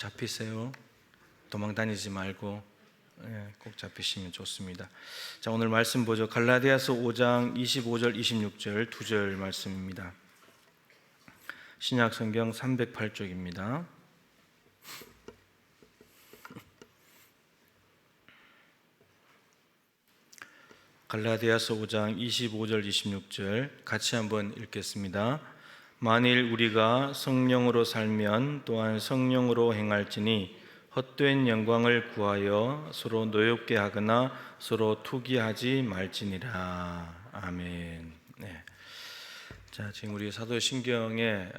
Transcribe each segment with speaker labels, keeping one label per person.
Speaker 1: 잡히세요. 도망 다니지 말고 꼭 잡히시면 좋습니다. 자, 오늘 말씀 보죠. 갈라디아서 5장 25절 26절 2절 말씀입니다. 신약 성경 308쪽입니다. 갈라디아서 5장 25절 26절 같이 한번 읽겠습니다. 만일 우리가 성령으로 살면 또한 성령으로 행할지니 헛된 영광을 구하여 서로 노엽게 하거나 서로 투기하지 말지니라. 아멘. 네. 자, 지금 우리 사도신경에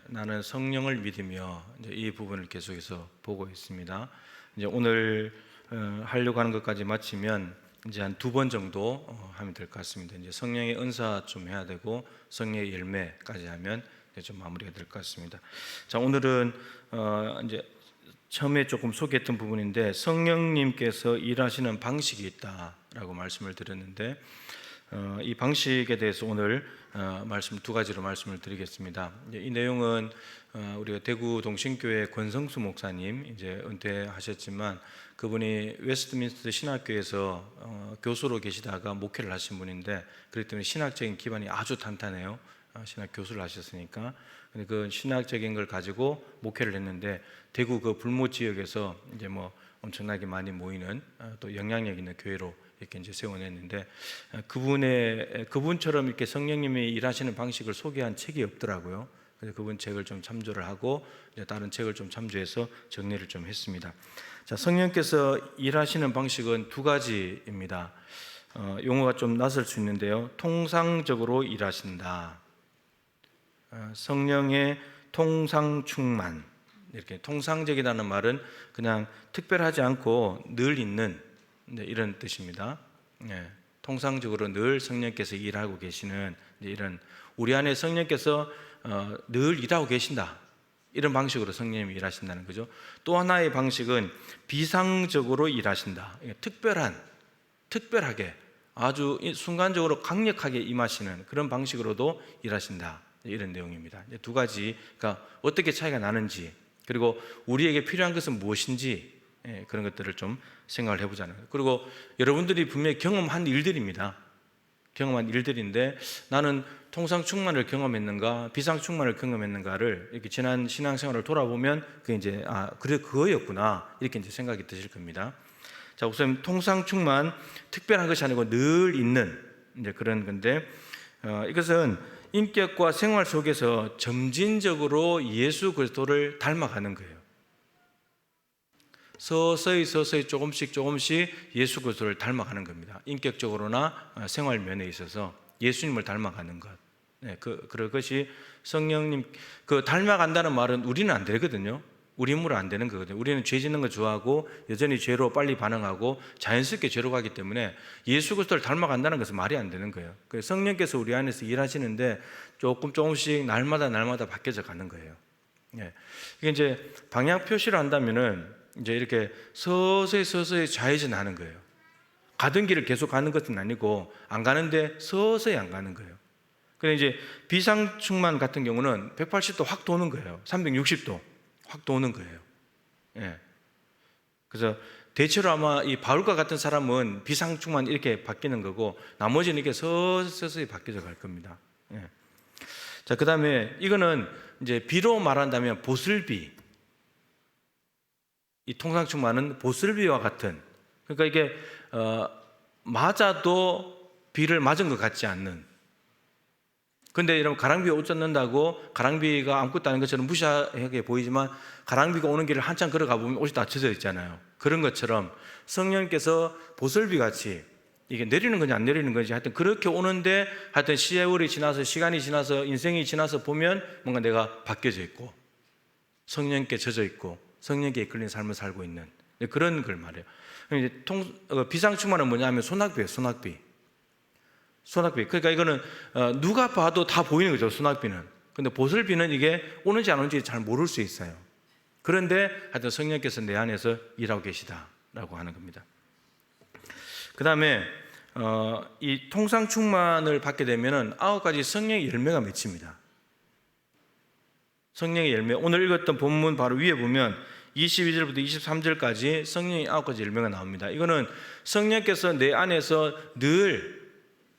Speaker 1: 나는 성령을 믿으며 이제 이 부분을 계속해서 보고 있습니다. 이제 오늘 하려고 하는 것까지 마치면 이제 한 2번 정도 하면 될 것 같습니다. 이제 성령의 은사 좀 해야 되고 성령의 열매까지 하면 좀 마무리가 될 것 같습니다. 자, 오늘은 이제 처음에 조금 소개했던 부분인데 성령님께서 일하시는 방식이 있다라고 말씀을 드렸는데 이 방식에 대해서 오늘 말씀 2가지로 말씀을 드리겠습니다. 이 내용은 우리가 대구 동신교회 권성수 목사님 이제 은퇴하셨지만 그분이 웨스트민스터 신학교에서 교수로 계시다가 목회를 하신 분인데 그렇기 때문에 신학적인 기반이 아주 탄탄해요. 신학 교수를 하셨으니까. 근데 그 신학적인 걸 가지고 목회를 했는데 대구 그 불모 지역에서 이제 뭐 엄청나게 많이 모이는 또 영향력 있는 교회로 이렇게 이제 세워냈는데 그분처럼 이렇게 성령님이 일하시는 방식을 소개한 책이 없더라고요. 그래서 그분 책을 좀 참조를 하고 이제 다른 책을 좀 참조해서 정리를 좀 했습니다. 자, 성령께서 일하시는 방식은 2가지입니다. 용어가 좀 낯설 수 있는데요. 통상적으로 일하신다. 성령의 통상 충만. 이렇게 통상적이라는 말은 그냥 특별하지 않고 늘 있는 이런 뜻입니다. 통상적으로 늘 성령께서 일하고 계시는 이런 우리 안에 성령께서 늘 일하고 계신다. 이런 방식으로 성령님이 일하신다는 거죠. 또 하나의 방식은 비상적으로 일하신다. 특별하게 아주 순간적으로 강력하게 임하시는 그런 방식으로도 일하신다. 이런 내용입니다. 2가지가 어떻게 차이가 나는지 그리고 우리에게 필요한 것은 무엇인지 그런 것들을 좀 생각을 해보자는 거예요. 그리고 여러분들이 분명히 경험한 일들입니다. 경험한 일들인데 나는 통상 충만을 경험했는가 비상 충만을 경험했는가를 이렇게 지난 신앙생활을 돌아보면 그게 이제 그래 그거였구나 이렇게 이제 생각이 드실 겁니다. 자, 우선 통상 충만 특별한 것이 아니고 늘 있는 이제 그런 건데 이것은 인격과 생활 속에서 점진적으로 예수 그리스도를 닮아가는 거예요. 서서히 조금씩 예수 그리스도를 닮아가는 겁니다. 인격적으로나 생활 면에 있어서 예수님을 닮아가는 것. 그것이 성령님 닮아간다는 말은 우리는 안 되거든요. 우리 힘으로 안 되는 거거든요. 우리는 죄 짓는 거 좋아하고 여전히 죄로 빨리 반응하고 자연스럽게 죄로 가기 때문에 예수 그리스도를 닮아간다는 것은 말이 안 되는 거예요. 그래서 성령께서 우리 안에서 일하시는데 조금씩 날마다 바뀌어져 가는 거예요. 이게 이제 방향 표시를 한다면은 이제 이렇게 서서히 좌회전하는 거예요. 가던 길을 계속 가는 것은 아니고 안 가는데 서서히 안 가는 거예요. 근데 이제 비상충만 같은 경우는 180도 확 도는 거예요. 360도 확 도는 거예요. 그래서 대체로 아마 이 바울과 같은 사람은 비상충만 이렇게 바뀌는 거고 나머지는 이렇게 서서히 바뀌어 갈 겁니다. 자, 그 다음에 이거는 이제 비로 말한다면 보슬비. 이 통상충만은 보슬비와 같은, 그러니까 이게 맞아도 비를 맞은 것 같지 않는. 근데 여러분 가랑비에 옷 젖는다고 가랑비가 아무것도 아닌 것처럼 무시하게 보이지만 가랑비가 오는 길을 한참 걸어가 보면 옷이 다 젖어 있잖아요. 그런 것처럼 성령께서 보슬비 같이 이게 내리는 건지 안 내리는 건지 하여튼 그렇게 오는데 하여튼 세월이 지나서 시간이 지나서 인생이 지나서 보면 뭔가 내가 바뀌어져 있고 성령께 젖어 있고 성령께 이끌린 삶을 살고 있는 그런 걸 말해요. 비상충만은 뭐냐면 소낙비예요. 소낙비. 그러니까 이거는 누가 봐도 다 보이는 거죠. 소낙비는. 근데 보슬비는 이게 오는지 안 오는지 잘 모를 수 있어요. 그런데 하여튼 성령께서 내 안에서 일하고 계시다라고 하는 겁니다. 그 다음에 이 통상 충만을 받게 되면은 9가지 성령의 열매가 맺힙니다. 성령의 열매. 오늘 읽었던 본문 바로 위에 보면 22절부터 23절까지 성령의 9가지 열매가 나옵니다. 이거는 성령께서 내 안에서 늘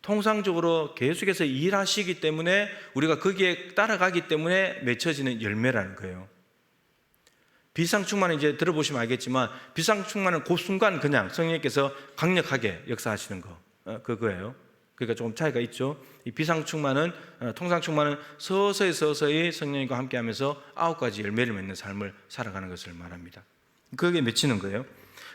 Speaker 1: 통상적으로 계속해서 일하시기 때문에 우리가 거기에 따라가기 때문에 맺혀지는 열매라는 거예요. 비상충만은 이제 들어보시면 알겠지만 비상충만은 그 순간 그냥 성령께서 강력하게 역사하시는 거, 그거예요. 그러니까 조금 차이가 있죠. 이 비상충만은, 통상충만은 서서히 성령과 함께하면서 9가지 열매를 맺는 삶을 살아가는 것을 말합니다. 그게 맺히는 거예요.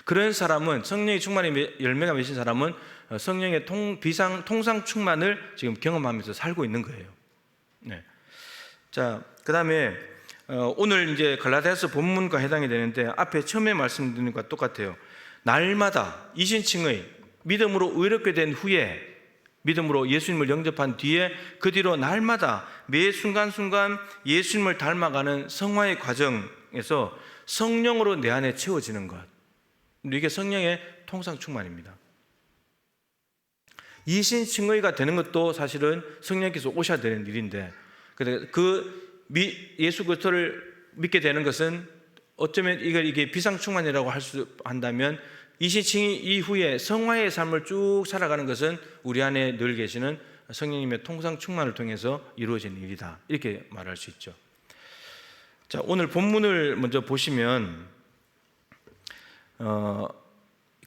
Speaker 1: 그런 사람은, 성령의 충만의 열매가 맺힌 사람은 성령의 통상충만을 지금 경험하면서 살고 있는 거예요. 네. 자, 그 다음에 오늘 이제 갈라디아서 본문과 해당이 되는데 앞에 처음에 말씀드린 것과 똑같아요. 날마다 이신층의 믿음으로 의롭게 된 후에, 믿음으로 예수님을 영접한 뒤에 그 뒤로 날마다 매 순간순간 예수님을 닮아가는 성화의 과정에서 성령으로 내 안에 채워지는 것, 이게 성령의 통상충만입니다. 이신층의가 되는 것도 사실은 성령께서 오셔야 되는 일인데, 예수 그리스도를 믿게 되는 것은 어쩌면 이게 비상충만이라고 한다면 이신층이 이후에 성화의 삶을 쭉 살아가는 것은 우리 안에 늘 계시는 성령님의 통상충만을 통해서 이루어진 일이다, 이렇게 말할 수 있죠. 자, 오늘 본문을 먼저 보시면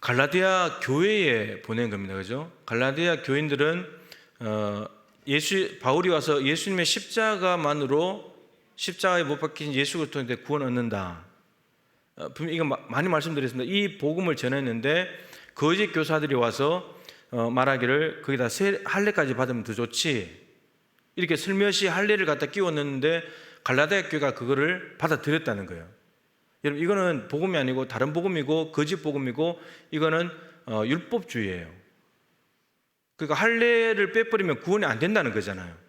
Speaker 1: 갈라디아 교회에 보낸 겁니다. 그죠? 갈라디아 교인들은 바울이 와서 예수님의 십자가만으로, 십자가에 못 박히신 예수 그리스도인데 구원 얻는다, 이거 많이 말씀드렸습니다. 이 복음을 전했는데 거짓 교사들이 와서 말하기를 거기다 할례까지 받으면 더 좋지, 이렇게 슬며시 할례를 갖다 끼워 넣는데 갈라디아 교회가 그거를 받아들였다는 거예요. 여러분, 이거는 복음이 아니고 다른 복음이고 거짓 복음이고, 이거는 율법주의예요. 그러니까 할례를 빼버리면 구원이 안 된다는 거잖아요.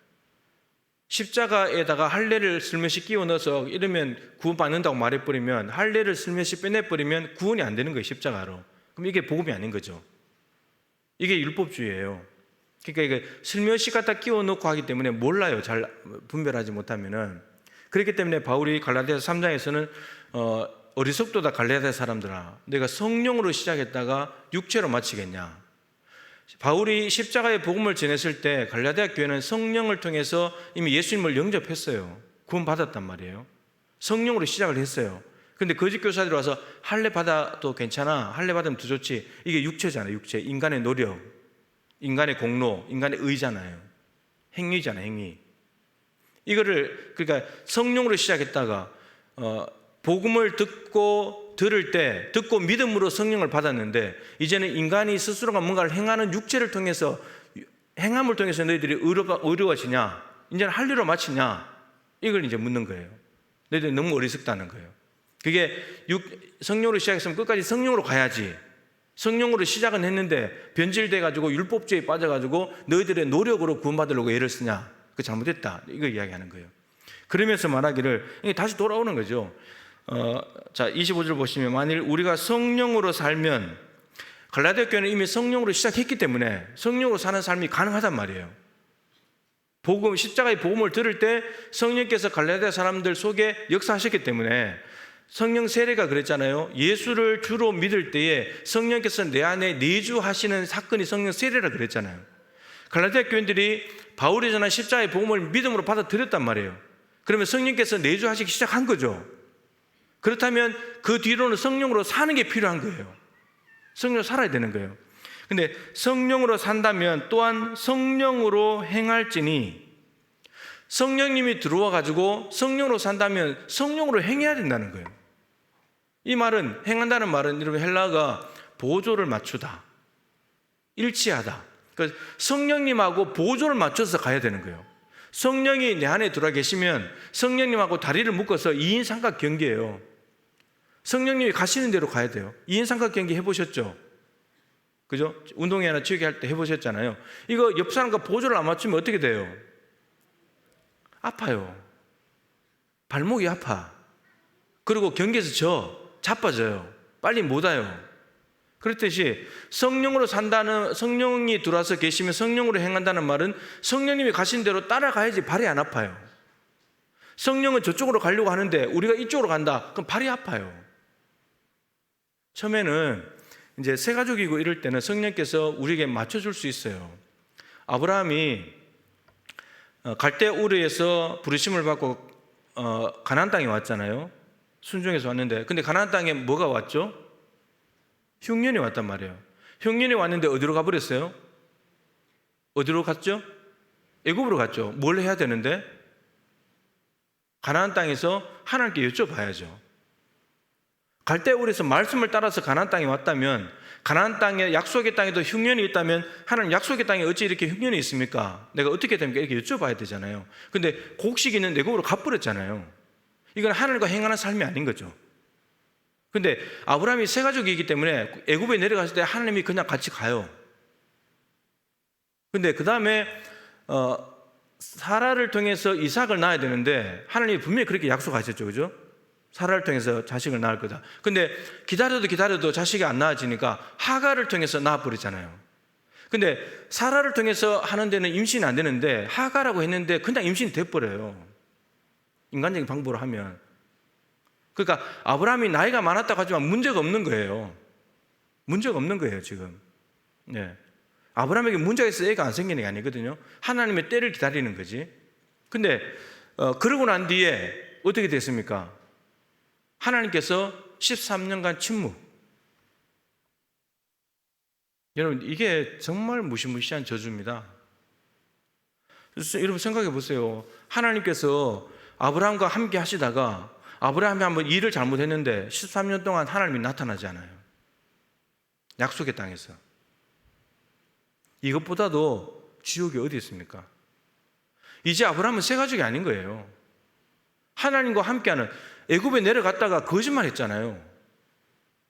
Speaker 1: 십자가에다가 할례를 슬며시 끼워 넣어서 이러면 구원받는다고 말해버리면, 할례를 슬며시 빼내버리면 구원이 안 되는 거예요, 십자가로. 그럼 이게 복음이 아닌 거죠. 이게 율법주의예요. 그러니까 이게 슬며시 갖다 끼워 넣고 하기 때문에 몰라요, 잘 분별하지 못하면은. 그렇기 때문에 바울이 갈라디아서 3장에서는 어리석도다 갈라디아 사람들아, 내가 성령으로 시작했다가 육체로 마치겠냐. 바울이 십자가의 복음을 전했을 때 갈라디아 교회는 성령을 통해서 이미 예수님을 영접했어요. 구원받았단 말이에요. 성령으로 시작을 했어요. 그런데 거짓 교사들이 와서 할례 받아도 괜찮아, 할례 받으면 더 좋지, 이게 육체잖아요. 육체, 인간의 노력, 인간의 공로, 인간의 의잖아요. 행위잖아요, 행위. 이거를, 그러니까 성령으로 시작했다가 복음을 들을 때 듣고 믿음으로 성령을 받았는데, 이제는 인간이 스스로가 뭔가를 행하는 육체를 통해서, 행함을 통해서 너희들이 의로워지냐, 이제는 할례로 마치냐, 이걸 이제 묻는 거예요. 너희들이 너무 어리석다는 거예요. 그게 성령으로 시작했으면 끝까지 성령으로 가야지. 성령으로 시작은 했는데 변질돼 가지고 율법주의에 빠져 가지고 너희들의 노력으로 구원받으려고 애를 쓰냐, 그 잘못됐다, 이걸 이야기하는 거예요. 그러면서 말하기를, 다시 돌아오는 거죠. 자, 25절 보시면, 만일 우리가 성령으로 살면, 갈라디아 교회는 이미 성령으로 시작했기 때문에 성령으로 사는 삶이 가능하단 말이에요. 십자가의 복음을 들을 때 성령께서 갈라디아 사람들 속에 역사하셨기 때문에, 성령 세례가 그랬잖아요. 예수를 주로 믿을 때에 성령께서 내 안에 내주하시는 사건이 성령 세례라 그랬잖아요. 갈라디아 교인들이 바울이 전한 십자가의 복음을 믿음으로 받아들였단 말이에요. 그러면 성령께서 내주하시기 시작한 거죠. 그렇다면 그 뒤로는 성령으로 사는 게 필요한 거예요. 성령으로 살아야 되는 거예요. 근데 성령으로 산다면 또한 성령으로 행할지니, 성령님이 들어와 가지고 성령으로 산다면 성령으로 행해야 된다는 거예요. 이 말은, 행한다는 말은 여러분 헬라어가 보조를 맞추다, 일치하다. 그러니까 성령님하고 보조를 맞춰서 가야 되는 거예요. 성령이 내 안에 들어와 계시면 성령님하고 다리를 묶어서 2인 삼각 경기예요. 성령님이 가시는 대로 가야 돼요. 2인 삼각 경기 해보셨죠? 그죠? 운동회나 체육회 할 때 해보셨잖아요. 이거 옆 사람과 보조를 안 맞추면 어떻게 돼요? 아파요. 발목이 아파. 그리고 경기에서 자빠져요. 빨리 못 와요. 그렇듯이 성령이 들어와서 계시면 성령으로 행한다는 말은 성령님이 가신 대로 따라가야지 발이 안 아파요. 성령은 저쪽으로 가려고 하는데 우리가 이쪽으로 간다, 그럼 발이 아파요. 처음에는 이제 새 가족이고 이럴 때는 성령께서 우리에게 맞춰줄 수 있어요. 아브라함이 갈대 우르에서 부르심을 받고 가나안 땅에 왔잖아요. 순종해서 왔는데, 근데 가나안 땅에 뭐가 왔죠? 흉년이 왔단 말이에요. 흉년이 왔는데 어디로 가버렸어요? 어디로 갔죠? 애굽으로 갔죠. 뭘 해야 되는데? 가나안 땅에서 하나님께 여쭤봐야죠. 갈대우르에서 말씀을 따라서 가나안 땅에 왔다면, 가나안 땅에 약속의 땅에도 흉년이 있다면 하나님 약속의 땅에 어찌 이렇게 흉년이 있습니까? 내가 어떻게 됩니까? 이렇게 여쭤봐야 되잖아요. 근데 곡식이는 애굽으로 가버렸잖아요. 이건 하나님과 행하는 삶이 아닌 거죠. 근데 아브라함이 새 가족이기 때문에 애굽에 내려갔을 때 하나님이 그냥 같이 가요. 근데 그 다음에 사라를 통해서 이삭을 낳아야 되는데 하나님이 분명히 그렇게 약속하셨죠, 그죠? 사라를 통해서 자식을 낳을 거다. 근데 기다려도 자식이 안 낳아지니까 하갈을 통해서 낳아버리잖아요. 근데 사라를 통해서 하는 데는 임신이 안 되는데 하갈하고 했는데 그냥 임신이 돼버려요. 인간적인 방법으로 하면. 그러니까 아브라함이 나이가 많았다고 하지만 문제가 없는 거예요. 문제가 없는 거예요, 지금. 네. 아브라함에게 문제가 있어서 애가 안 생기는 게 아니거든요. 하나님의 때를 기다리는 거지. 근데 그러고 난 뒤에 어떻게 됐습니까? 하나님께서 13년간 침묵. 여러분, 이게 정말 무시무시한 저주입니다. 여러분 생각해 보세요. 하나님께서 아브라함과 함께 하시다가 아브라함이 한번 일을 잘못했는데 13년 동안 하나님이 나타나지 않아요. 약속의 땅에서. 이것보다도 지옥이 어디 있습니까? 이제 아브라함은 새 가족이 아닌 거예요. 하나님과 함께하는, 애굽에 내려갔다가 거짓말했잖아요.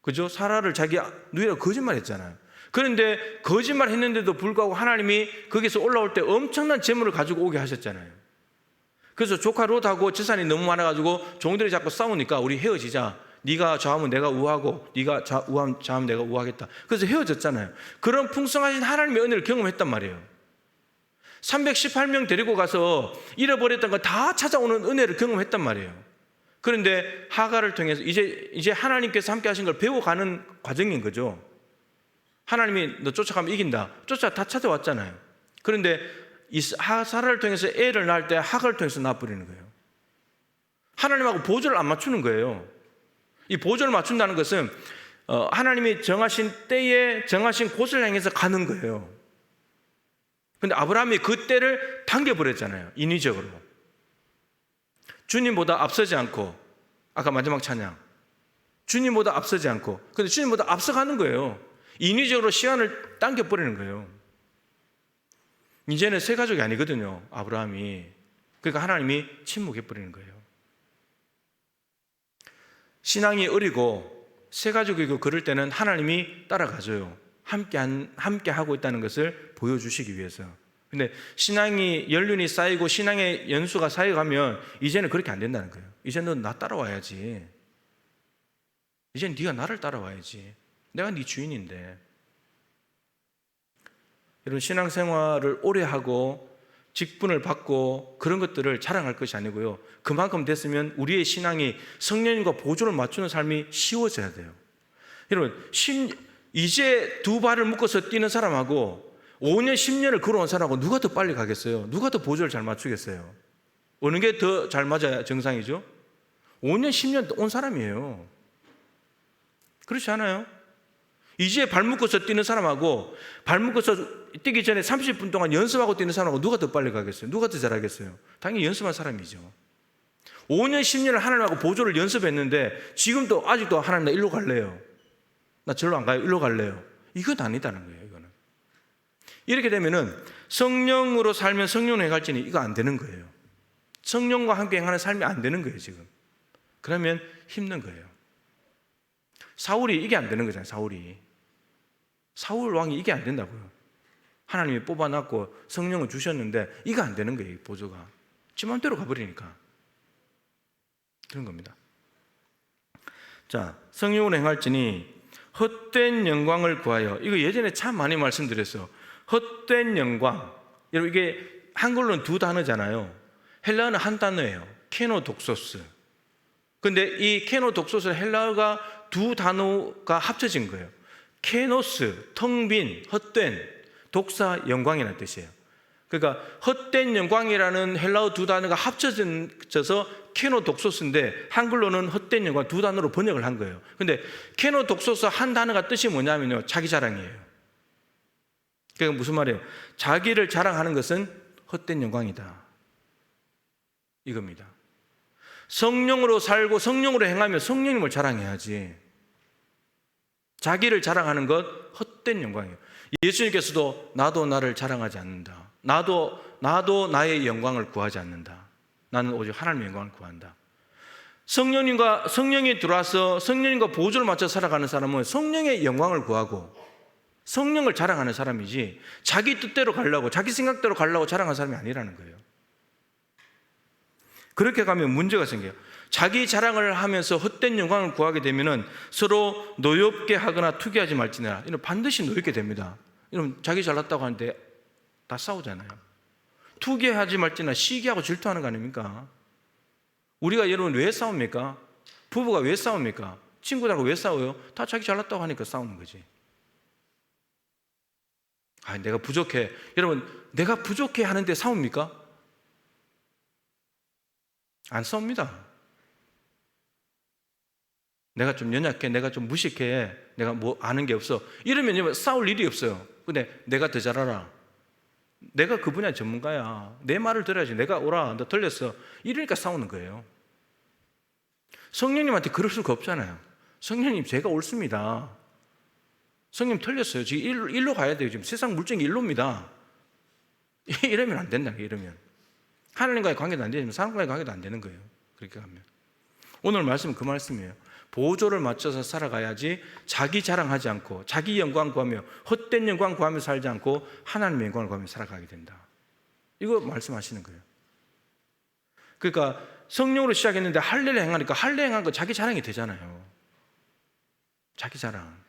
Speaker 1: 그죠? 사라를 자기 누이라고 거짓말했잖아요. 그런데 거짓말했는데도 불구하고 하나님이 거기서 올라올 때 엄청난 재물을 가지고 오게 하셨잖아요. 그래서 조카 롯하고 재산이 너무 많아가지고 종들이 자꾸 싸우니까 우리 헤어지자. 네가 좌하면 내가 우하고 네가 좌하면 내가 우하겠다. 그래서 헤어졌잖아요. 그런 풍성하신 하나님의 은혜를 경험했단 말이에요. 318명 데리고 가서 잃어버렸던 거 다 찾아오는 은혜를 경험했단 말이에요. 그런데 하갈을 통해서 이제 하나님께서 함께 하신 걸 배워가는 과정인 거죠. 하나님이 너 쫓아가면 이긴다. 다 찾아왔잖아요. 그런데 이 사라를 통해서 애를 낳을 때 하갈을 통해서 낳아버리는 거예요. 하나님하고 보조를 안 맞추는 거예요. 이 보조를 맞춘다는 것은 하나님이 정하신 때에 정하신 곳을 향해서 가는 거예요. 그런데 아브라함이 그 때를 당겨버렸잖아요. 인위적으로. 주님보다 앞서지 않고, 아까 마지막 찬양, 주님보다 앞서지 않고, 근데 주님보다 앞서가는 거예요. 인위적으로 시간을 당겨버리는 거예요. 이제는 새 가족이 아니거든요, 아브라함이. 그러니까 하나님이 침묵해버리는 거예요. 신앙이 어리고 새 가족이고 그럴 때는 하나님이 따라가줘요. 함께 하고 있다는 것을 보여주시기 위해서. 근데 신앙이 연륜이 쌓이고 신앙의 연수가 쌓여가면 이제는 그렇게 안 된다는 거예요. 이제는 너 나 따라와야지. 이제는 네가 나를 따라와야지. 내가 네 주인인데. 여러분, 신앙생활을 오래 하고 직분을 받고 그런 것들을 자랑할 것이 아니고요. 그만큼 됐으면 우리의 신앙이 성령님과 보조를 맞추는 삶이 쉬워져야 돼요. 여러분, 이제 두 발을 묶어서 뛰는 사람하고 5년, 10년을 걸어온 사람하고 누가 더 빨리 가겠어요? 누가 더 보조를 잘 맞추겠어요? 어느 게 더 잘 맞아야 정상이죠? 5년, 10년 온 사람이에요. 그렇지 않아요? 이제 발 묶어서 뛰는 사람하고 발 묶어서 뛰기 전에 30분 동안 연습하고 뛰는 사람하고 누가 더 빨리 가겠어요? 누가 더 잘하겠어요? 당연히 연습한 사람이죠. 5년, 10년을 하나님하고 보조를 연습했는데 지금도 아직도 하나님 나 일로 갈래요. 나 절로 안 가요. 일로 갈래요. 이건 아니다는 거예요. 이거는. 이렇게 되면은 성령으로 살면 성령으로 행할지니 이거 안 되는 거예요. 성령과 함께 행하는 삶이 안 되는 거예요, 지금. 그러면 힘든 거예요. 사울이 이게 안 되는 거잖아요, 사울 왕이 이게 안 된다고요. 하나님이 뽑아놨고 성령을 주셨는데 이거 안 되는 거예요, 보조가. 지 맘대로 가버리니까. 그런 겁니다. 자, 성령으로 행할지니 헛된 영광을 구하여. 이거 예전에 참 많이 말씀드렸어요. 헛된 영광. 여러분, 이게 한글로는 두 단어잖아요. 헬라어는 한 단어예요. 케노독소스. 근데 이 케노독소스를 헬라어가 두 단어가 합쳐진 거예요. 케노스, 텅 빈, 헛된, 독사, 영광이라는 뜻이에요. 그러니까 헛된 영광이라는 헬라어 두 단어가 합쳐져서 케노독소스인데 한글로는 헛된 영광 두 단어로 번역을 한 거예요. 근데 케노독소스 한 단어가 뜻이 뭐냐면요, 자기 자랑이에요. 그러니까 무슨 말이에요? 자기를 자랑하는 것은 헛된 영광이다, 이겁니다. 성령으로 살고 성령으로 행하며 성령님을 자랑해야지. 자기를 자랑하는 것 헛된 영광이에요. 예수님께서도 나도 나를 자랑하지 않는다, 나도 나의 영광을 구하지 않는다, 나는 오직 하나님의 영광을 구한다. 성령이 들어와서 성령님과 보조를 맞춰 살아가는 사람은 성령의 영광을 구하고 성령을 자랑하는 사람이지, 자기 뜻대로 가려고 자기 생각대로 가려고 자랑하는 사람이 아니라는 거예요. 그렇게 가면 문제가 생겨요. 자기 자랑을 하면서 헛된 영광을 구하게 되면은 서로 노엽게 하거나 투기하지 말지니라. 이는 반드시 노엽게 됩니다. 이런 자기 잘났다고 하는데 다 싸우잖아요. 투기하지 말지나 시기하고 질투하는 거 아닙니까? 우리가 여러분 왜 싸웁니까? 부부가 왜 싸웁니까? 친구들하고 왜 싸워요? 다 자기 잘났다고 하니까 싸우는 거지. 내가 부족해. 여러분, 내가 부족해 하는데 싸웁니까? 안 싸웁니다. 내가 좀 연약해, 내가 좀 무식해, 내가 뭐 아는 게 없어, 이러면 싸울 일이 없어요. 근데 내가 더 잘 알아, 내가 그 분야 전문가야, 내 말을 들어야지, 내가 오라, 너 틀렸어, 이러니까 싸우는 거예요. 성령님한테 그럴 수가 없잖아요. 성령님, 제가 옳습니다, 성령님 틀렸어요, 지금 일로 가야 돼요, 지금 세상 물정이 일로입니다, 이러면 안 된다. 이러면 하나님과의 관계도 안 되지만 사람과의 관계도 안 되는 거예요. 그렇게 하면 오늘 말씀은 그 말씀이에요. 보조를 맞춰서 살아가야지 자기 자랑하지 않고 자기 영광 구하며 헛된 영광 구하며 살지 않고 하나님의 영광을 구하며 살아가게 된다, 이거 말씀하시는 거예요. 그러니까 성령으로 시작했는데 할례를 행하니까 할례 행한 거 자기 자랑이 되잖아요. 자기 자랑.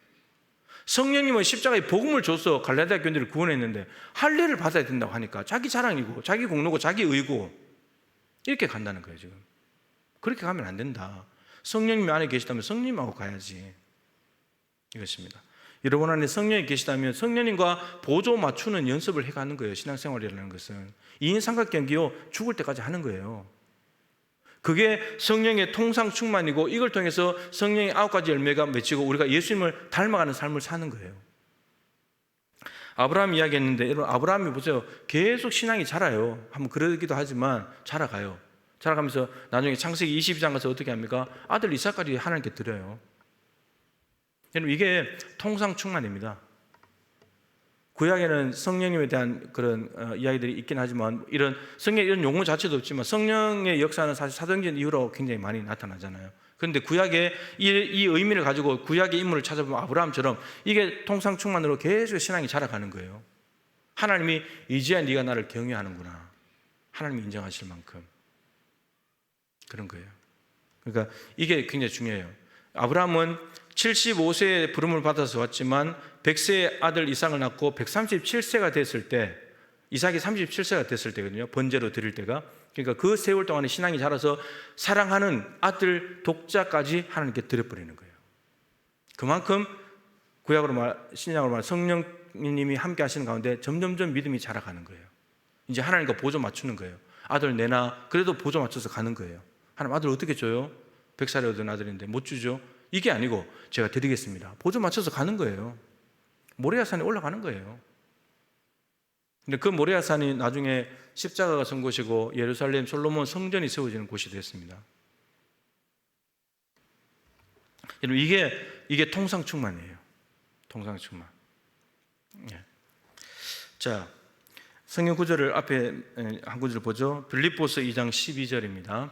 Speaker 1: 성령님은 십자가에 복음을 줘서 갈라디아 교인들을 구원했는데 할례를 받아야 된다고 하니까 자기 자랑이고 자기 공로고 자기 의고 이렇게 간다는 거예요. 지금 그렇게 가면 안 된다. 성령님이 안에 계시다면 성령님하고 가야지, 이것입니다. 여러분 안에 성령이 계시다면 성령님과 보조 맞추는 연습을 해가는 거예요. 신앙생활이라는 것은 2인 삼각경기요, 죽을 때까지 하는 거예요. 그게 성령의 통상 충만이고 이걸 통해서 성령의 9가지 열매가 맺히고 우리가 예수님을 닮아가는 삶을 사는 거예요. 아브라함 이야기했는데, 여러분 아브라함이 보세요, 계속 신앙이 자라요. 한번 그러기도 하지만 자라가요. 자라가면서 나중에 창세기 22장 가서 어떻게 합니까? 아들 이삭까지 하나님께 드려요. 여러분 이게 통상 충만입니다. 구약에는 성령님에 대한 그런 이야기들이 있긴 하지만 이런 성령 이런 용어 자체도 없지만 성령의 역사는 사실 사도행전 이후로 굉장히 많이 나타나잖아요. 그런데 구약의 이 의미를 가지고 구약의 인물을 찾아보면 아브라함처럼 이게 통상 충만으로 계속 신앙이 자라가는 거예요. 하나님이 이제야 네가 나를 경외하는구나, 하나님이 인정하실 만큼 그런 거예요. 그러니까 이게 굉장히 중요해요. 아브라함은 75세에 부름을 받아서 왔지만 100세의 아들 이삭을 낳고 137세가 됐을 때, 이삭이 37세가 됐을 때거든요. 번제로 드릴 때가. 그러니까 그 세월 동안에 신앙이 자라서 사랑하는 아들 독자까지 하나님께 드려버리는 거예요. 그만큼 구약으로 신약으로 말 성령님이 함께 하시는 가운데 점점점 믿음이 자라가는 거예요. 이제 하나님과 보조 맞추는 거예요. 아들 내놔, 그래도 보조 맞춰서 가는 거예요. 하나님 아들 어떻게 줘요? 100살에 얻은 아들인데 못 주죠? 이게 아니고 제가 드리겠습니다, 보조 맞춰서 가는 거예요. 모리아산에 올라가는 거예요. 근데 그 모리아산이 나중에 십자가가 선 곳이고 예루살렘 솔로몬 성전이 세워지는 곳이 됐습니다. 여러분 이게 통상 충만이에요. 통상 충만. 자, 성경 구절을 앞에 한 구절 보죠. 빌립보서 2장 12절입니다.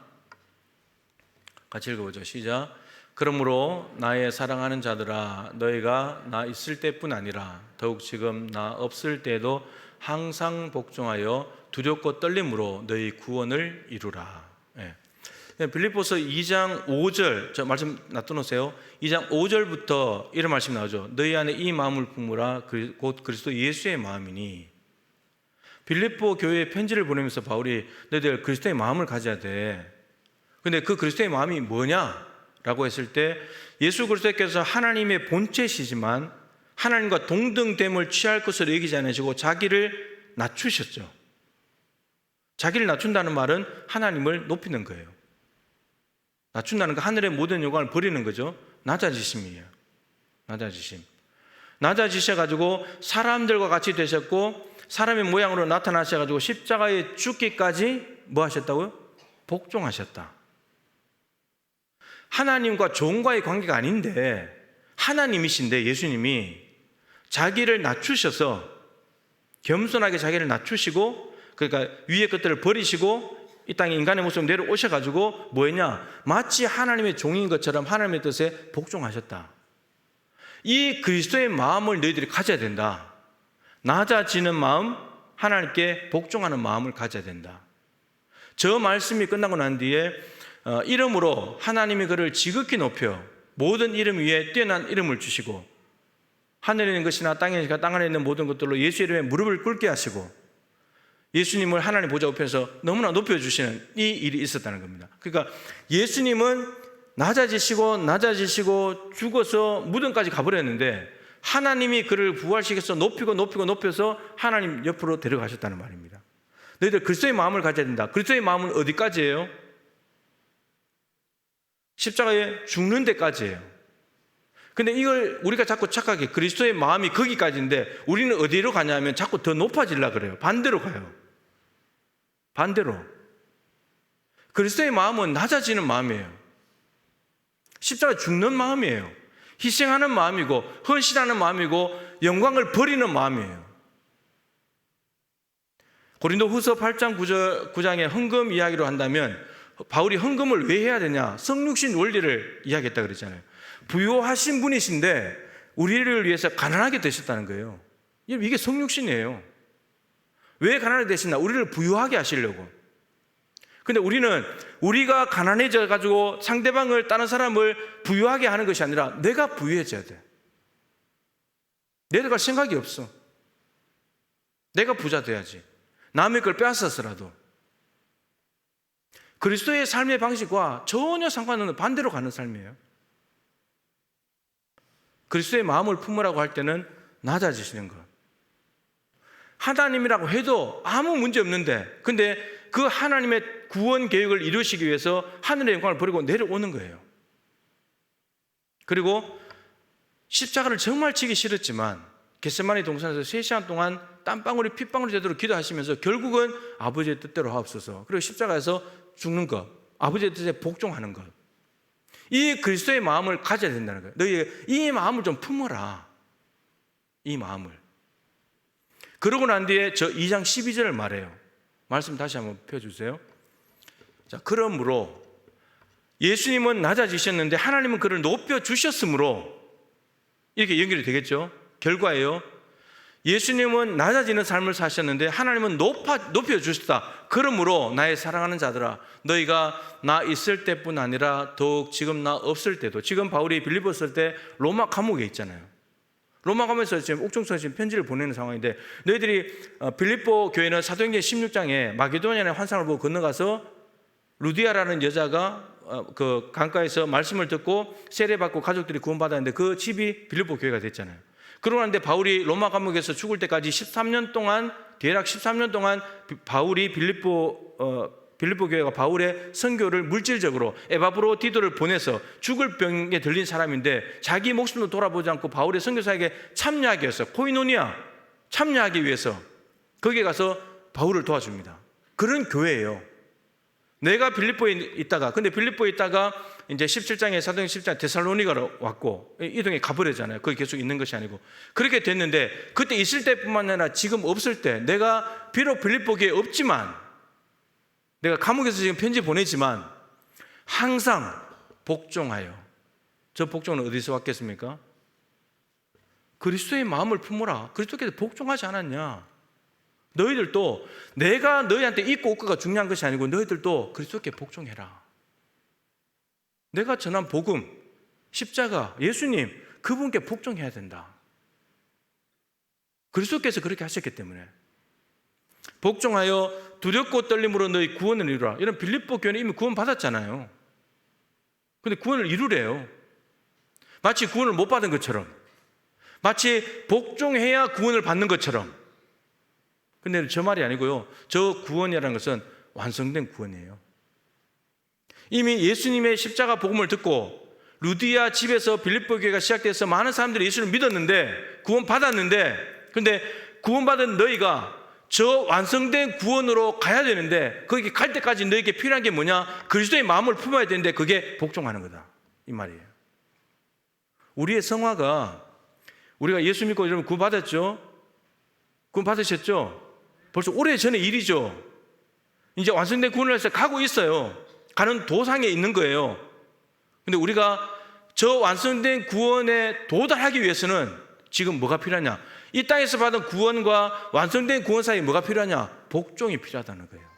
Speaker 1: 같이 읽어보죠. 시작. 그러므로 나의 사랑하는 자들아, 너희가 나 있을 때뿐 아니라 더욱 지금 나 없을 때에도 항상 복종하여 두렵고 떨림으로 너희 구원을 이루라. 빌립보서 2장 5절, 저 말씀 놔둬놓으세요. 2장 5절부터 이런 말씀이 나오죠. 너희 안에 이 마음을 품으라, 곧 그리스도 예수의 마음이니. 빌립보 교회에 편지를 보내면서 바울이 너희들 그리스도의 마음을 가져야 돼. 근데 그 그리스도의 마음이 뭐냐? 라고 했을 때 예수 그리스도께서 하나님의 본체시지만 하나님과 동등됨을 취할 것으로 여기지 않으시고 자기를 낮추셨죠. 자기를 낮춘다는 말은 하나님을 높이는 거예요. 낮춘다는 거 하늘의 모든 영광을 버리는 거죠. 낮아지심이에요. 낮아지심. 낮아지셔가지고 사람들과 같이 되셨고 사람의 모양으로 나타나셔가지고 십자가에 죽기까지 뭐 하셨다고요? 복종하셨다. 하나님과 종과의 관계가 아닌데 하나님이신데 예수님이 자기를 낮추셔서 겸손하게 자기를 낮추시고 그러니까 위의 것들을 버리시고 이 땅에 인간의 모습으로 내려오셔가지고 뭐였냐? 마치 하나님의 종인 것처럼 하나님의 뜻에 복종하셨다. 이 그리스도의 마음을 너희들이 가져야 된다. 낮아지는 마음, 하나님께 복종하는 마음을 가져야 된다. 저 말씀이 끝나고 난 뒤에 이름으로 하나님이 그를 지극히 높여 모든 이름 위에 뛰어난 이름을 주시고 하늘에 있는 것이나 땅에 있는 땅 안에 있는 모든 것들로 예수 이름에 무릎을 꿇게 하시고 예수님을 하나님 보좌 옆에서 너무나 높여주시는 이 일이 있었다는 겁니다. 그러니까 예수님은 낮아지시고 죽어서 무덤까지 가버렸는데 하나님이 그를 부활시켜서 높여서 하나님 옆으로 데려가셨다는 말입니다. 너희들 그리스도의 마음을 가져야 된다. 그리스도의 마음은 어디까지예요? 십자가에 죽는 데까지예요. 근데 이걸 우리가 자꾸 착각해. 그리스도의 마음이 거기까지인데 우리는 어디로 가냐면 자꾸 더 높아지려고 그래요. 반대로 가요. 반대로. 그리스도의 마음은 낮아지는 마음이에요. 십자가에 죽는 마음이에요. 희생하는 마음이고 헌신하는 마음이고 영광을 버리는 마음이에요. 고린도후서 8장 9장의 헌금 이야기로 한다면 바울이 헌금을 왜 해야 되냐? 성육신 원리를 이야기했다 그랬잖아요. 부요하신 분이신데 우리를 위해서 가난하게 되셨다는 거예요. 이게 성육신이에요. 왜 가난하게 되시나? 우리를 부유하게 하시려고. 근데 우리는 우리가 가난해져 가지고 상대방을, 다른 사람을 부유하게 하는 것이 아니라 내가 부유해져야 돼. 내려갈 생각이 없어. 내가 부자 돼야지. 남의 걸 빼앗았어라도. 그리스도의 삶의 방식과 전혀 상관없는 반대로 가는 삶이에요. 그리스도의 마음을 품으라고 할 때는 낮아지시는 것. 하나님이라고 해도 아무 문제 없는데 근데 그 하나님의 구원 계획을 이루시기 위해서 하늘의 영광을 버리고 내려오는 거예요. 그리고 십자가를 정말 치기 싫었지만 겟세마네 동산에서 3시간 동안 땀방울이 핏방울이 되도록 기도하시면서 결국은 아버지의 뜻대로 하옵소서. 그리고 십자가에서 죽는 것, 아버지의 뜻에 복종하는 것. 이 그리스도의 마음을 가져야 된다는 거예요. 너희 이 마음을 좀 품어라. 이 마음을. 그러고 난 뒤에 저 2장 12절을 말해요. 말씀 다시 한번 펴주세요. 자, 그러므로 예수님은 낮아지셨는데 하나님은 그를 높여주셨으므로 이렇게 연결이 되겠죠. 결과예요. 예수님은 낮아지는 삶을 사셨는데 하나님은 높여주셨다. 그러므로 나의 사랑하는 자들아, 너희가 나 있을 때뿐 아니라 더욱 지금 나 없을 때도, 지금 바울이 빌립보 있을 때 로마 감옥에 있잖아요. 로마 감옥에서 지금 옥중서에 지금 편지를 보내는 상황인데 너희들이 빌립보 교회는 사도행전 16장에 마게도니아의 환상을 보고 건너가서 루디아라는 여자가 그 강가에서 말씀을 듣고 세례받고 가족들이 구원받았는데 그 집이 빌립보 교회가 됐잖아요. 그러는데 바울이 로마 감옥에서 죽을 때까지 13년 동안, 대략 13년 동안 바울이 빌립보 교회가 바울의 선교를 물질적으로 에바브로디도를 보내서 죽을 병에 들린 사람인데 자기 목숨도 돌아보지 않고 바울의 선교 사역에 참여하기 위해서, 코이노니아 참여하기 위해서 거기에 가서 바울을 도와줍니다. 그런 교회예요. 내가 빌립보에 있다가, 근데 빌립보에 있다가 이제 17장에 사도행 17장 데살로니가로 왔고 이동에 가버리잖아요. 거기 계속 있는 것이 아니고. 그렇게 됐는데 그때 있을 때뿐만 아니라 지금 없을 때, 내가 비록 빌립보 교회에 없지만, 내가 감옥에서 지금 편지 보내지만 항상 복종하여. 저 복종은 어디서 왔겠습니까? 그리스도의 마음을 품어라. 그리스도께서 복종하지 않았냐? 너희들도, 내가 너희한테 있고 없고가 중요한 것이 아니고 너희들도 그리스도께 복종해라. 내가 전한 복음, 십자가, 예수님, 그분께 복종해야 된다. 그리스도께서 그렇게 하셨기 때문에. 복종하여 두렵고 떨림으로 너희 구원을 이루라. 이런 빌립보 교회는 이미 구원 받았잖아요. 근데 구원을 이루래요. 마치 구원을 못 받은 것처럼, 마치 복종해야 구원을 받는 것처럼. 근데 저 말이 아니고요, 저 구원이라는 것은 완성된 구원이에요. 이미 예수님의 십자가 복음을 듣고 루디아 집에서 빌립보 교회가 시작돼서 많은 사람들이 예수를 믿었는데, 구원 받았는데, 근데 구원받은 너희가 저 완성된 구원으로 가야 되는데, 거기 갈 때까지 너에게 필요한 게 뭐냐? 그리스도의 마음을 품어야 되는데, 그게 복종하는 거다, 이 말이에요. 우리의 성화가, 우리가 예수 믿고 여러분 구원 받았죠? 구원 받으셨죠? 벌써 오래전의 일이죠. 이제 완성된 구원을 해서 가고 있어요. 가는 도상에 있는 거예요. 근데 우리가 저 완성된 구원에 도달하기 위해서는 지금 뭐가 필요하냐? 이 땅에서 받은 구원과 완성된 구원 사이에 뭐가 필요하냐? 복종이 필요하다는 거예요.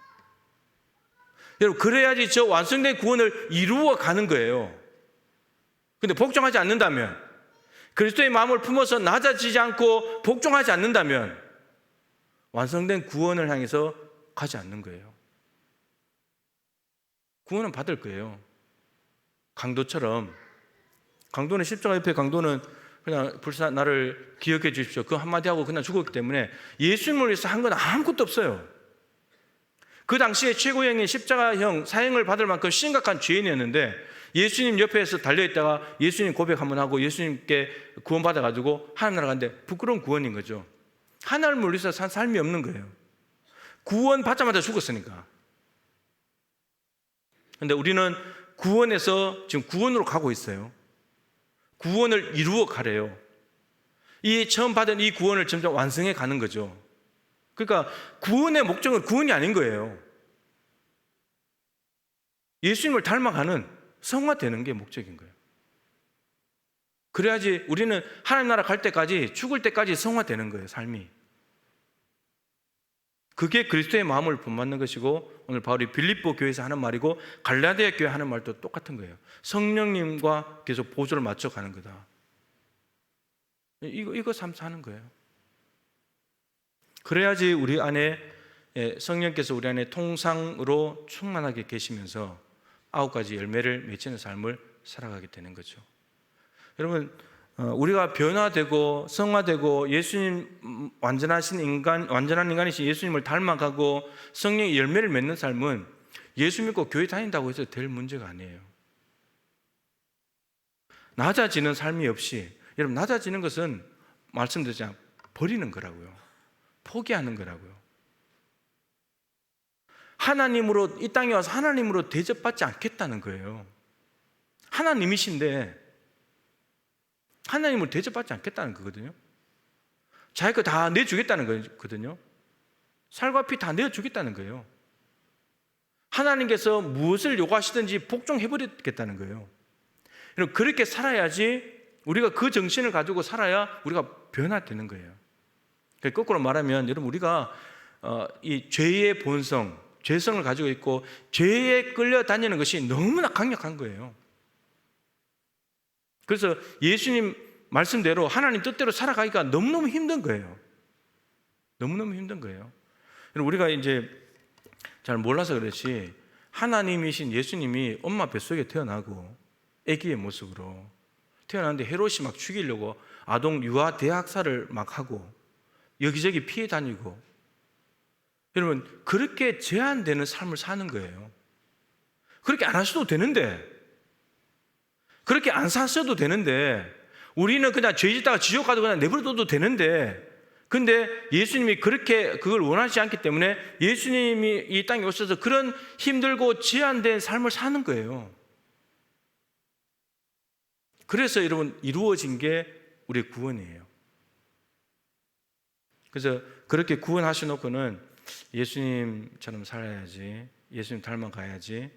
Speaker 1: 여러분, 그래야지 저 완성된 구원을 이루어 가는 거예요. 근데 복종하지 않는다면, 그리스도의 마음을 품어서 낮아지지 않고 복종하지 않는다면 완성된 구원을 향해서 가지 않는 거예요. 구원은 받을 거예요. 강도처럼. 강도는 십자가 옆에 강도는 그냥 불사 나를 기억해 주십시오, 그 한마디 하고 그냥 죽었기 때문에 예수님을 위해서 한 건 아무것도 없어요. 그 당시에 최고형의 십자가형 사형을 받을 만큼 심각한 죄인이었는데, 예수님 옆에서 달려있다가 예수님 고백 한번 하고 예수님께 구원받아가지고 하나님 나라 갔는데, 부끄러운 구원인 거죠. 하나님을 위해서 산 삶이 없는 거예요. 구원 받자마자 죽었으니까. 근데 우리는 구원에서 지금 구원으로 가고 있어요. 구원을 이루어 가래요. 이 처음 받은 이 구원을 점점 완성해 가는 거죠. 그러니까 구원의 목적은 구원이 아닌 거예요. 예수님을 닮아가는, 성화되는 게 목적인 거예요. 그래야지 우리는 하나님 나라 갈 때까지, 죽을 때까지 성화되는 거예요, 삶이. 그게 그리스도의 마음을 본받는 것이고, 오늘 바울이 빌립보 교회에서 하는 말이고 갈라디아 교회 하는 말도 똑같은 거예요. 성령님과 계속 보조를 맞춰가는 거다. 이거 삶 사는 거예요. 그래야지 우리 안에 성령께서 우리 안에 통상으로 충만하게 계시면서 9가지 열매를 맺히는 삶을 살아가게 되는 거죠. 여러분, 우리가 변화되고 성화되고 예수님 완전한 인간이신 예수님을 닮아가고 성령의 열매를 맺는 삶은 예수 믿고 교회 다닌다고 해서 될 문제가 아니에요. 낮아지는 삶이 없이, 여러분, 낮아지는 것은 말씀드리자면 버리는 거라고요. 포기하는 거라고요. 하나님으로, 이 땅에 와서 하나님으로 대접받지 않겠다는 거예요. 하나님이신데 하나님을 대접받지 않겠다는 거거든요. 자기 거 다 내주겠다는 거거든요. 살과 피 다 내어주겠다는 거예요. 하나님께서 무엇을 요구하시든지 복종해버리겠다는 거예요. 그렇게 살아야지, 우리가 그 정신을 가지고 살아야 우리가 변화되는 거예요. 거꾸로 말하면, 여러분, 우리가 이 죄의 본성, 죄성을 가지고 있고 죄에 끌려다니는 것이 너무나 강력한 거예요. 그래서 예수님 말씀대로 하나님 뜻대로 살아가기가 너무너무 힘든 거예요. 너무너무 힘든 거예요. 우리가 이제 잘 몰라서 그렇지, 하나님이신 예수님이 엄마 뱃속에 태어나고 아기의 모습으로 태어났는데 헤롯이 막 죽이려고 아동 유아 대학살을 막 하고 여기저기 피해 다니고, 여러분, 그렇게 제한되는 삶을 사는 거예요. 그렇게 안 하셔도 되는데, 그렇게 안 사셔도 되는데, 우리는 그냥 죄 짓다가 지옥 가도 그냥 내버려둬도 되는데, 근데 예수님이 그렇게 그걸 원하지 않기 때문에 예수님이 이 땅에 오셔서 그런 힘들고 제한된 삶을 사는 거예요. 그래서 여러분, 이루어진 게 우리의 구원이에요. 그래서 그렇게 구원하셔놓고는 예수님처럼 살아야지, 예수님 닮아가야지,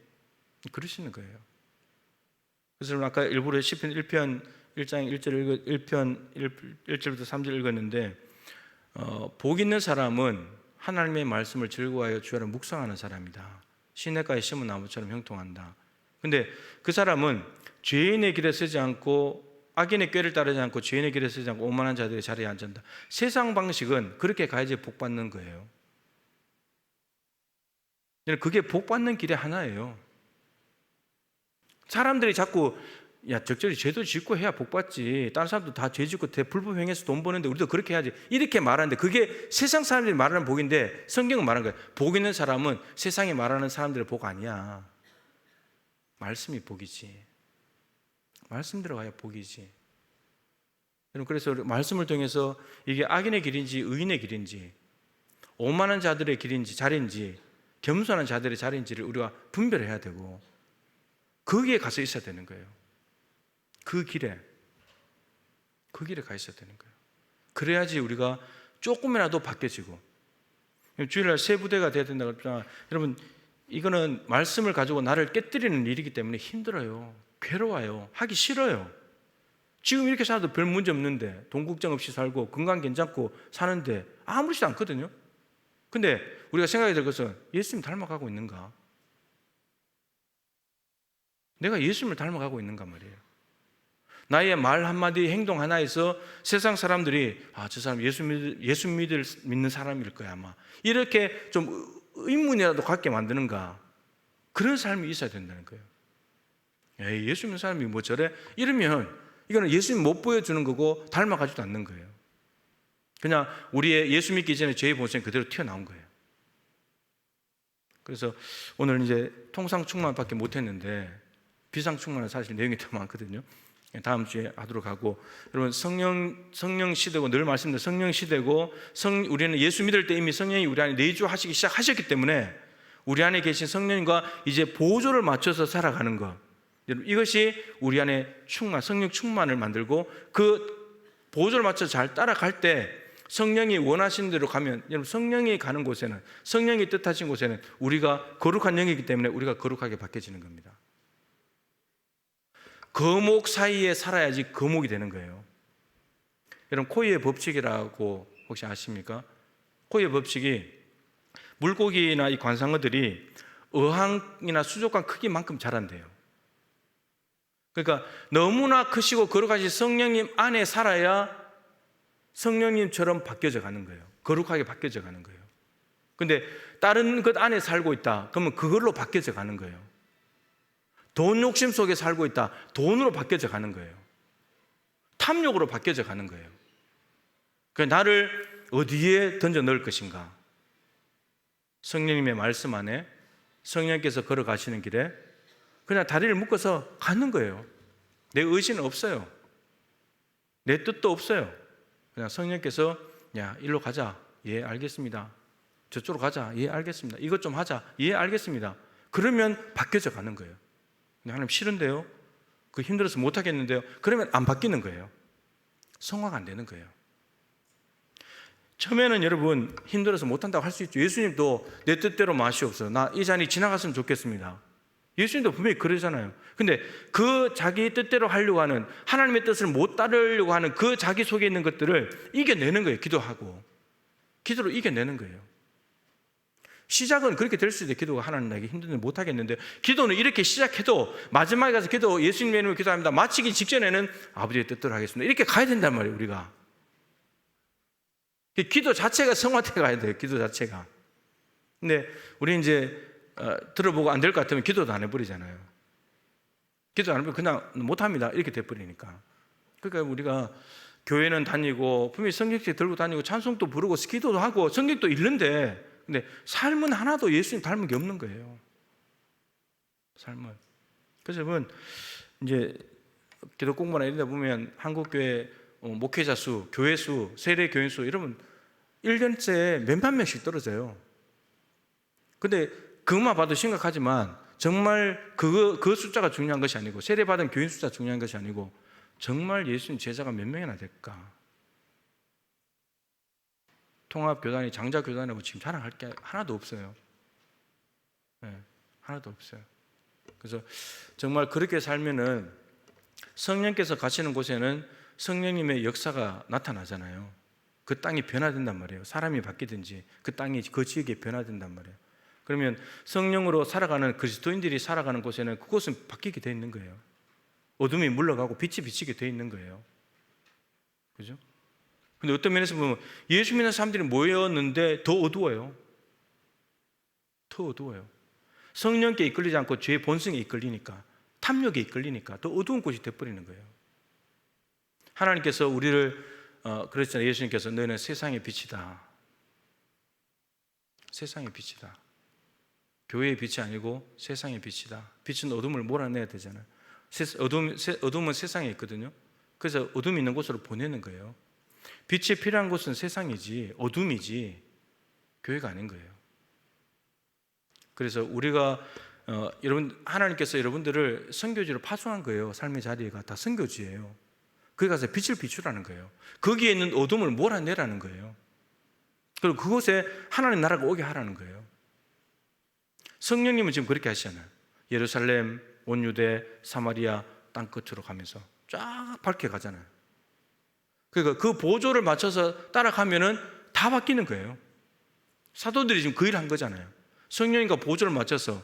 Speaker 1: 그러시는 거예요. 그래서 아까 일부러 시편 1편 1장 1절부터 3절 읽었는데, 복 있는 사람은 하나님의 말씀을 즐거워하여 주야로 묵상하는 사람이다. 시냇가에 심은 나무처럼 형통한다. 근데 그 사람은 죄인의 길에 서지 않고 악인의 꾀를 따르지 않고 죄인의 길에 서지 않고 오만한 자들의 자리에 앉는다. 세상 방식은 그렇게 가야지 복 받는 거예요. 그게 복 받는 길의 하나예요. 사람들이 자꾸 야, 적절히 죄도 짓고 해야 복 받지. 다른 사람도 다 죄 짓고 불법 행해서 돈 버는데 우리도 그렇게 해야지. 이렇게 말하는데 그게 세상 사람들이 말하는 복인데 성경은 말하는 거예요. 복 있는 사람은 세상이 말하는 사람들의 복 아니야. 말씀이 복이지. 말씀 들어가야 복이지. 여러분, 그래서 말씀을 통해서 이게 악인의 길인지 의인의 길인지, 오만한 자들의 길인지 자리인지, 겸손한 자들의 자리인지를 우리가 분별해야 되고, 거기에 가서 있어야 되는 거예요. 그 길에 가 있어야 되는 거예요. 그래야지 우리가 조금이라도 바뀌어지고. 주일날 새 부대가 돼야 된다고 했잖아요. 여러분, 이거는 말씀을 가지고 나를 깨뜨리는 일이기 때문에 힘들어요. 괴로워요. 하기 싫어요. 지금 이렇게 살아도 별 문제 없는데, 돈 걱정 없이 살고 건강 괜찮고 사는데 아무렇지도 않거든요. 근데 우리가 생각이 들 것은 예수님 닮아가고 있는가? 내가 예수님을 닮아가고 있는가 말이에요. 나의 말 한마디, 행동 하나에서 세상 사람들이 저 사람 예수 믿는 사람일 거야 아마, 이렇게 좀 의문이라도 갖게 만드는가? 그런 삶이 있어야 된다는 거예요. 에이, 예수 믿는 사람이 뭐 저래? 이러면 이거는 예수님 못 보여주는 거고 닮아가지도 않는 거예요. 그냥 우리의 예수 믿기 전에 죄의 본성이 그대로 튀어나온 거예요. 그래서 오늘 이제 통상 충만밖에 못했는데 비상 충만은 사실 내용이 더 많거든요. 다음 주에 하도록 하고, 여러분, 성령 시대고, 늘 말씀드린 성령 시대고, 우리는 예수 믿을 때 이미 성령이 우리 안에 내주하시기 시작하셨기 때문에 우리 안에 계신 성령과 이제 보조를 맞춰서 살아가는 것, 이것이 우리 안에 성령 충만을 만들고, 그 보조를 맞춰서 잘 따라갈 때 성령이 원하시는 대로 가면, 여러분, 성령이 가는 곳에는, 성령이 뜻하신 곳에는 우리가 거룩한 영이기 때문에 우리가 거룩하게 바뀌어지는 겁니다. 거목 사이에 살아야지 거목이 되는 거예요. 여러분, 코이의 법칙이라고 혹시 아십니까? 코이의 법칙이 물고기나 이 관상어들이 어항이나 수족관 크기만큼 자란대요. 그러니까 너무나 크시고 거룩하신 성령님 안에 살아야 성령님처럼 바뀌어져 가는 거예요. 거룩하게 바뀌어져 가는 거예요. 근데 다른 것 안에 살고 있다 그러면 그걸로 바뀌어져 가는 거예요. 돈 욕심 속에 살고 있다, 돈으로 바뀌어져 가는 거예요. 탐욕으로 바뀌어져 가는 거예요. 그러니까 나를 어디에 던져 넣을 것인가? 성령님의 말씀 안에, 성령께서 걸어가시는 길에 그냥 다리를 묶어서 가는 거예요. 내 의지는 없어요. 내 뜻도 없어요. 그냥 성령께서 야, 일로 가자. 예, 알겠습니다. 저쪽으로 가자. 예, 알겠습니다. 이것 좀 하자. 예, 알겠습니다. 그러면 바뀌어져 가는 거예요. 하나님 싫은데요? 그 힘들어서 못하겠는데요? 그러면 안 바뀌는 거예요. 성화가 안 되는 거예요. 처음에는 여러분 힘들어서 못한다고 할 수 있죠. 예수님도 내 뜻대로 마시옵소서, 나 이 잔이 지나갔으면 좋겠습니다. 예수님도 분명히 그러잖아요. 근데 그 자기 뜻대로 하려고 하는, 하나님의 뜻을 못 따르려고 하는 그 자기 속에 있는 것들을 이겨내는 거예요. 기도하고 기도로 이겨내는 거예요. 시작은 그렇게 될 수 있어요. 기도가 하나님 나에게 힘든데 못하겠는데, 기도는 이렇게 시작해도 마지막에 가서 기도, 예수님의 이름으로 기도합니다, 마치기 직전에는 아버지의 뜻대로 하겠습니다, 이렇게 가야 된단 말이에요. 우리가 기도 자체가 성화돼 가야 돼요. 기도 자체가. 근데 우리 이제 들어보고 안 될 것 같으면 기도도 안 해버리잖아요. 기도 안 해버리면 그냥 못합니다 이렇게 돼버리니까. 그러니까 우리가 교회는 다니고 분명히 성경책 들고 다니고 찬송도 부르고 기도도 하고 성경도 읽는데, 근데 삶은 하나도 예수님 닮은 게 없는 거예요. 삶은. 그래서 여러분, 이제 기도 공부나 이러다 보면 한국교회 목회자 수, 교회 수, 세례 교인 수, 여러분 1년째 몇만 명씩 떨어져요. 근데 그것만 봐도 심각하지만 정말 그 숫자가 중요한 것이 아니고, 세례 받은 교인 숫자가 중요한 것이 아니고, 정말 예수님 제자가 몇 명이나 될까? 통합교단이 장자교단이라고 지금 자랑할 게 하나도 없어요. 네, 하나도 없어요. 그래서 정말 그렇게 살면은 성령께서 가시는 곳에는 성령님의 역사가 나타나잖아요. 그 땅이 변화된단 말이에요. 사람이 바뀌든지 그 땅이 그 지역에 변화된단 말이에요. 그러면 성령으로 살아가는 그리스도인들이 살아가는 곳에는 그곳은 바뀌게 되어 있는 거예요. 어둠이 물러가고 빛이 비치게 되어 있는 거예요. 그죠? 근데 어떤 면에서 보면 예수 믿는 사람들이 모였는데 더 어두워요. 더 어두워요. 성령께 이끌리지 않고 죄의 본성에 이끌리니까 탐욕에 이끌리니까 더 어두운 곳이 돼버리는 거예요. 하나님께서 우리를 그랬잖아요. 예수님께서 너희는 세상의 빛이다. 세상의 빛이다. 교회의 빛이 아니고 세상의 빛이다. 빛은 어둠을 몰아내야 되잖아요. 어둠은 세상에 있거든요. 그래서 어둠이 있는 곳으로 보내는 거예요. 빛이 필요한 곳은 세상이지 어둠이지 교회가 아닌 거예요. 그래서 우리가 여러분, 하나님께서 여러분들을 선교지로 파송한 거예요. 삶의 자리가 다 선교지예요. 거기 가서 빛을 비추라는 거예요. 거기에 있는 어둠을 몰아내라는 거예요. 그리고 그곳에 하나님 나라가 오게 하라는 거예요. 성령님은 지금 그렇게 하시잖아요. 예루살렘, 온 유대, 사마리아 땅끝으로 가면서 쫙 밝게 가잖아요. 그러니까 그 보조를 맞춰서 따라가면은 다 바뀌는 거예요. 사도들이 지금 그 일을 한 거잖아요. 성령님과 보조를 맞춰서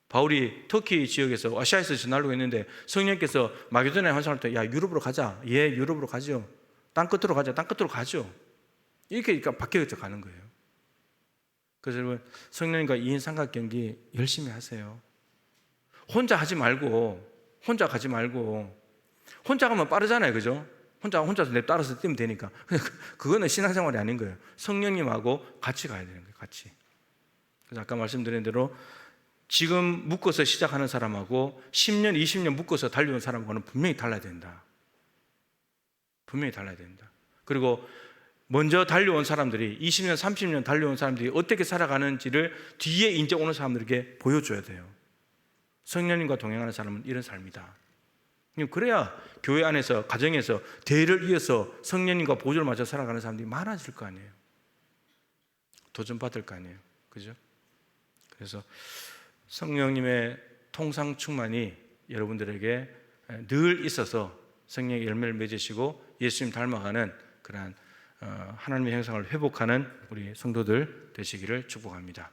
Speaker 1: 바울이 터키 지역에서 아시아에서 지나려고 했는데 성령께서 마게도니아에 환상할 때, 야, 유럽으로 가자. 예, 유럽으로 가죠. 땅끝으로 가자. 땅끝으로 가죠. 이렇게 그러니까 바뀌어져 가는 거예요. 그래서 여러분, 성령님과 2인 삼각 경기 열심히 하세요. 혼자 하지 말고, 혼자 가지 말고, 혼자 가면 빠르잖아요. 그죠? 혼자서 내 따라서 뛰면 되니까. 그거는 신앙생활이 아닌 거예요. 성령님하고 같이 가야 되는 거예요. 같이. 그래서 아까 말씀드린 대로 지금 묶어서 시작하는 사람하고 10년, 20년 묶어서 달려온 사람하고는 분명히 달라야 된다. 분명히 달라야 된다. 그리고 먼저 달려온 사람들이 20년, 30년 달려온 사람들이 어떻게 살아가는지를 뒤에 이제 오는 사람들에게 보여줘야 돼요. 성령님과 동행하는 사람은 이런 삶이다. 그래야 교회 안에서, 가정에서 대를 이어서 성령님과 보조를 맞춰 살아가는 사람들이 많아질 거 아니에요. 도전받을 거 아니에요. 그죠? 그래서 성령님의 통상 충만이 여러분들에게 늘 있어서 성령의 열매를 맺으시고 예수님 닮아가는 그러한 하나님의 형상을 회복하는 우리 성도들 되시기를 축복합니다.